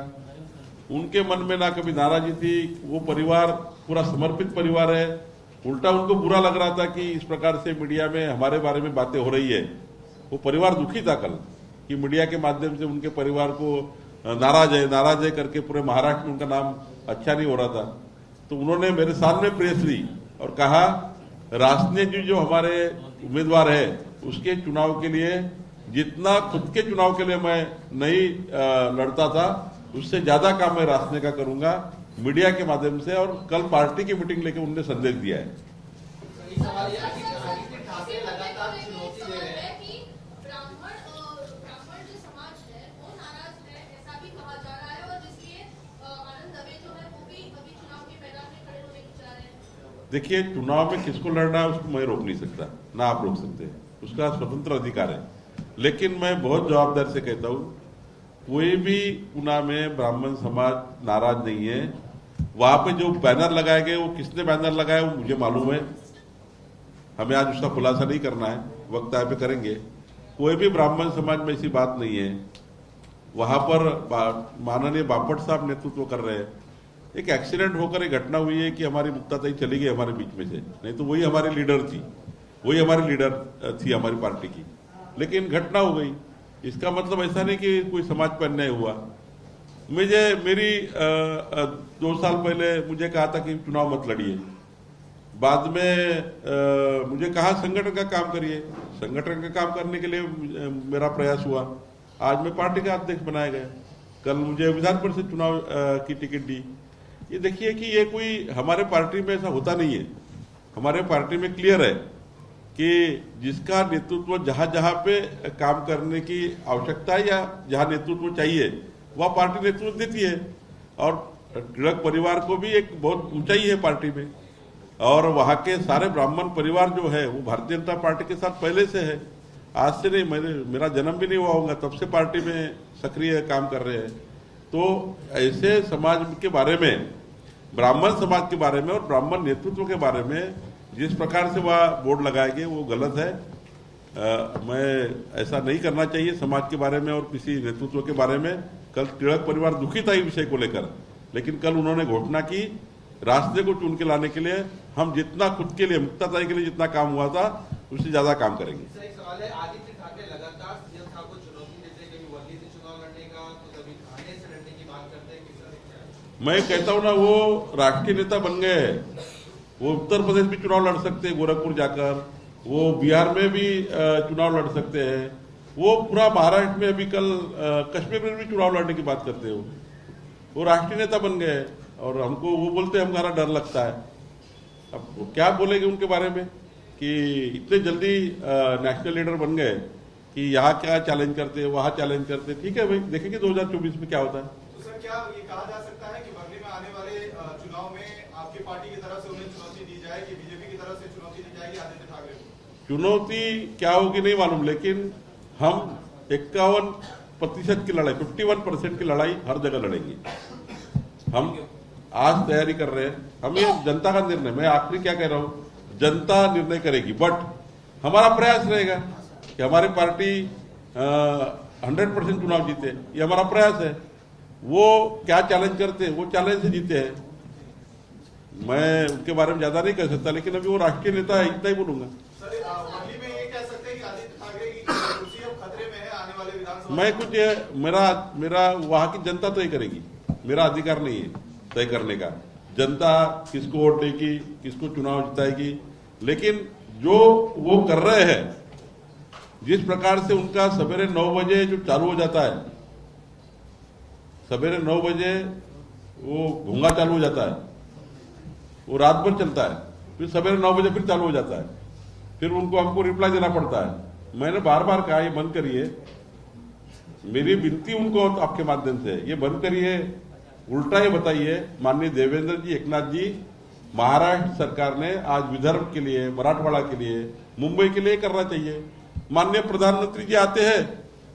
उनके मन में ना कभी नाराजगी थी, वो परिवार पूरा समर्पित परिवार है। उल्टा उनको बुरा लग रहा था कि इस प्रकार से मीडिया में हमारे बारे में बातें हो रही है। वो परिवार दुखी था कल कि मीडिया के माध्यम से उनके परिवार को नाराज है करके पूरे महाराष्ट्र में उनका नाम अच्छा नहीं हो रहा था। तो उन्होंने मेरे सामने प्रेस ली और कहा रासने जी जो हमारे उम्मीदवार है उसके चुनाव के लिए जितना खुद के चुनाव के लिए मैं नहीं लड़ता था, उससे ज्यादा काम मैं रासने का करूंगा मीडिया के माध्यम से। और कल पार्टी की मीटिंग लेकर उन्होंने संदेश दिया है। देखिए, चुनाव में किसको लड़ना है उसको मैं रोक नहीं सकता, ना आप रोक सकते हैं, उसका स्वतंत्र अधिकार है। लेकिन मैं बहुत जवाबदारी से कहता हूँ, कोई भी ऊना में ब्राह्मण समाज नाराज नहीं है। वहां पे जो बैनर लगाए गए, वो किसने बैनर लगाया वो मुझे मालूम है। हमें आज उसका खुलासा नहीं करना है, वक्त आए पे करेंगे। कोई भी ब्राह्मण समाज में ऐसी बात नहीं है। वहां पर माननीय बापट साहब नेतृत्व कर रहे हैं। एक एक्सीडेंट होकर एक घटना हुई है कि हमारी मुक्ताताई चली गई हमारे बीच में से, नहीं तो वही हमारी लीडर थी, वही हमारी लीडर थी हमारी पार्टी की। लेकिन घटना हो गई, इसका मतलब ऐसा नहीं कि कोई समाज पर अन्याय हुआ। मेरी 2 साल पहले मुझे कहा था कि चुनाव मत लड़िए। बाद में मुझे कहा संगठन का काम करिए। संगठन का काम करने के लिए मेरा प्रयास हुआ। आज मैं पार्टी का अध्यक्ष बनाया गया। कल मुझे विधान परिषद चुनाव की टिकट दी। ये देखिए कि ये कोई हमारे पार्टी में ऐसा होता नहीं है। हमारे पार्टी में क्लियर है कि जिसका नेतृत्व जहां जहां पे काम करने की आवश्यकता है या जहां नेतृत्व चाहिए वह पार्टी नेतृत्व देती है। और तिलक परिवार को भी एक बहुत ऊंचाई है पार्टी में, और वहां के सारे ब्राह्मण परिवार जो है वो भारतीय जनता पार्टी के साथ पहले से है। आज से नहीं, मेरा जन्म भी नहीं हुआ होगा तब से पार्टी में सक्रिय काम कर रहे हैं। तो ऐसे समाज के बारे में, ब्राह्मण समाज के बारे में और ब्राह्मण नेतृत्व के बारे में जिस प्रकार से वह बोर्ड लगाए गए वो गलत है। मैं ऐसा नहीं करना चाहिए समाज के बारे में और किसी नेतृत्व के बारे में। कल टिळक परिवार दुखी था इस विषय को लेकर, लेकिन कल उन्होंने घोषणा की रास्ते को चुन के लाने के लिए हम जितना खुद के लिए मुक्ताताई के लिए जितना काम हुआ था उससे ज्यादा काम करेंगे। सर, एक सवाल है, आदित्य ठाकरे लगातार सीएम साहब को चुनौती देते हैं, कभी वर्ली से चुनाव लड़ने का तो कभी थाने से लड़ने की बात करते हैं। किस तरह क्या है? मैं कहता हूं ना, वो राष्ट्रीय नेता बन गए हैं। वो उत्तर प्रदेश में चुनाव लड़ सकते हैं गोरखपुर जाकर, वो बिहार में भी चुनाव लड़ सकते हैं, वो पूरा महाराष्ट्र में अभी कल कश्मीर में भी चुनाव लड़ने की बात करते हो। वो राष्ट्रीय नेता बन गए हैं और हमको वो बोलते हैं हमारा डर लगता है। अब वो क्या बोलेंगे उनके बारे में कि इतने जल्दी नेशनल लीडर बन गए कि यहाँ क्या चैलेंज करते हैं, वहाँ चैलेंज करते हैं। ठीक है भाई, देखेंगे 2024 में क्या होता है। तो सर, क्या ये कहा जा सकता है कि बर्ली में आने वाले चुनाव में आपकी पार्टी की तरफ से उन्हें चुनौती दी जाएगी, बीजेपी की तरफ से चुनौती दी जाएगी आदित्य ठाकरे को? चुनौती क्या होगी नहीं मालूम, लेकिन हम 51% की लड़ाई, 51% की लड़ाई हर जगह लड़ेंगे। हम आज तैयारी कर रहे हैं। हम ये जनता का निर्णय, मैं आखिरी क्या कह रहा हूँ, जनता निर्णय करेगी, बट हमारा प्रयास रहेगा कि हमारी पार्टी 100% चुनाव जीते। ये हमारा प्रयास है। वो क्या चैलेंज करते हैं, वो चैलेंज से जीते हैं। मैं उनके बारे में ज्यादा नहीं कह सकता, लेकिन अभी वो राष्ट्रीय नेता है, इतना ही बोलूंगा। सर, वर्ली में ये कह सकते हैं कि आदित्य ठाकरे की कुर्सी अब खतरे में है आने वाले विधानसभा? मैं कुछ मेरा वहां की जनता तय करेगी, मेरा अधिकार नहीं है तय करने का। जनता किसको वोट देगी, किसको चुनाव जिताएगी, लेकिन जो वो कर रहे हैं, जिस प्रकार से उनका सवेरे 9 बजे जो चालू हो जाता है, सवेरे 9 बजे वो भूंगा चालू हो जाता है, वो रात भर चलता है, फिर सवेरे 9 बजे फिर चालू हो जाता है, फिर उनको हमको रिप्लाई देना पड़ता है। मैंने बार बार कहा ये बंद करिए। मेरी विनती उनको आपके माध्यम से ये बंद करिए। उल्टा ये बताइए, माननीय देवेंद्र जी, एकनाथ जी, महाराष्ट्र सरकार ने आज विदर्भ के लिए, मराठवाड़ा के लिए, मुंबई के लिए करना चाहिए। माननीय प्रधानमंत्री जी आते हैं,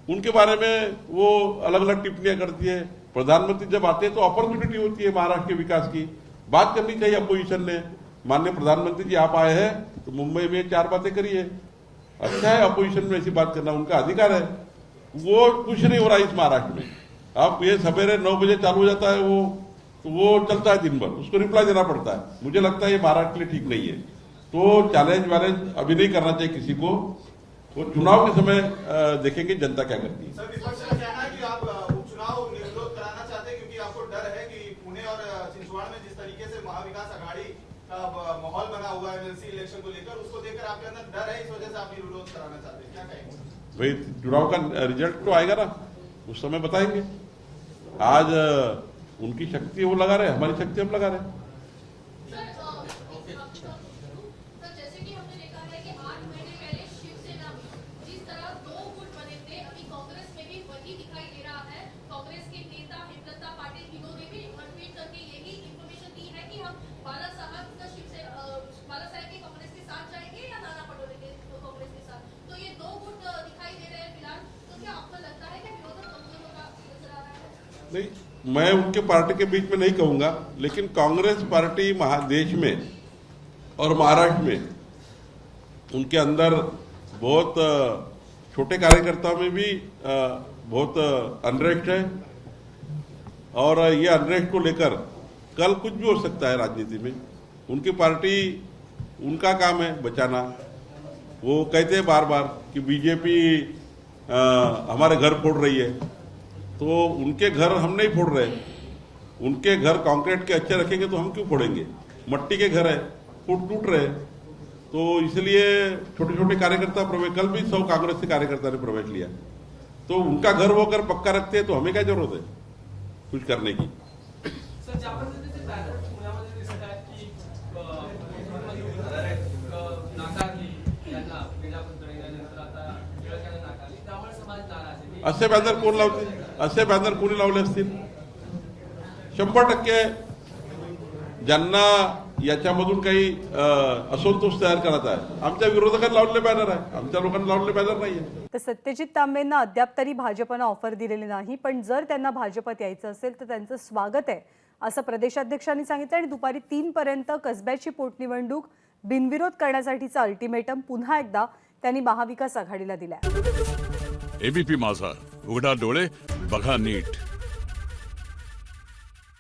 उनके बारे में वो अलग अलग टिप्पणियां करती है। प्रधानमंत्री जब आते हैं तो अपॉर्चुनिटी होती है महाराष्ट्र के विकास की, बात करनी चाहिए अपोजिशन ने। माननीय प्रधानमंत्री जी आप आए हैं तो मुंबई में 4 बातें करिए। अच्छा है अपोजिशन में ऐसी बात करना, उनका अधिकार है। वो कुछ नहीं हो रहा इस महाराष्ट्र में। अब ये सवेरे 9 बजे चालू हो जाता है, वो चलता है दिन भर, उसको रिप्लाई देना पड़ता है। मुझे लगता है ये महाराष्ट्र के लिए ठीक नहीं है। तो चैलेंज वैलेंज अभी नहीं करना चाहिए किसी को। वो चुनाव के समय देखेंगे जनता क्या करती है। सर, विपक्ष का कहना है कि आप उपचुनाव निर्विरोध कराना चाहते हैं क्योंकि आपको डर है कि पुणे और छिंदवाड़ा में जिस तरीके से महाविकास आघाड़ी का माहौल बना हुआ है एमएलसी इलेक्शन को लेकर, उसको देखकर आपके अंदर डर है, इस वजह से आप निर्विरोध कराना चाहते हैं। क्या कहेंगे भाई? चुनाव का रिजल्ट तो आएगा ना, उस समय बताएंगे। आज उनकी शक्ति वो लगा रहे, हमारी शक्ति हम लगा रहे हैं। सर, जैसे कि हमने देखा है कि 8 महीने पहले शिवसेना में जिस तरह 2 गुट बने थे, अभी कांग्रेस में भी वही दिखाई दे रहा है। कांग्रेस के नेता हेमलता पाटिल इन्होंने भी ट्वीट करके यही इंफॉर्मेशन दी है कि हम बाला साहब के कांग्रेस के साथ जाएंगे या नाना पटोले के कांग्रेस के साथ। तो ये 2 गुट दिखाई दे रहे हैं फिलहाल। तो क्या आपको लगता है कि विरोध कमजोर होगा नजर आ रहा है? नहीं, मैं उनके पार्टी के बीच में नहीं कहूंगा, लेकिन कांग्रेस पार्टी देश में और महाराष्ट्र में उनके अंदर बहुत छोटे कार्यकर्ताओं में भी बहुत अनरेस्ट है। और ये अनरेस्ट को लेकर कल कुछ भी हो सकता है राजनीति में। उनकी पार्टी, उनका काम है बचाना। वो कहते हैं बार बार कि बीजेपी हमारे घर फोड़ रही है, तो उनके घर हम नहीं फोड़ रहे। उनके घर कंक्रीट के अच्छे रखेंगे तो हम क्यों फोड़ेंगे? मट्टी के घर है, टूट रहे। तो इसलिए छोटे छोटे कार्यकर्ता प्रवेश, कल भी 100 कांग्रेस के कार्यकर्ता ने प्रवेश लिया। तो उनका घर वो अगर पक्का रखते हैं तो हमें क्या जरूरत है कुछ करने की? सर, ज्या पद्धतीचे बॅनर पुण्यामध्ये दिसत आहेत की नाकारली यांना वेळापत्रक यानंतर आता टिळकांना नाकारली, त्यामुळे समाज नाराज आहे. असे बॅनर कोण लावतील? असे बॅनर कोणी लावले असतील? 100% ज्यांना याच्यामधून काही असंतोष तयार करायचा आहे, आमच्या विरोधकांना लावलेले बॅनर आहे, आमच्या लोकांना लावलेले बॅनर नाही आहे. तर सत्यजित तांबेंना अद्याप तरी भाजपनं ऑफर दिलेली नाही, पण जर त्यांना भाजपात यायचं असेल तर त्यांचं स्वागत आहे असं प्रदेशाध्यक्षांनी सांगितलं. आणि दुपारी 3 पर्यंत कसब्याची पोटनिवडणूक बिनविरोध करण्यासाठीचं अल्टिमेटम पुन्हा एकदा त्यांनी महाविकास आघाडीला दिल्या. एबीपी माझा, उघडा डोळे बघा नीट.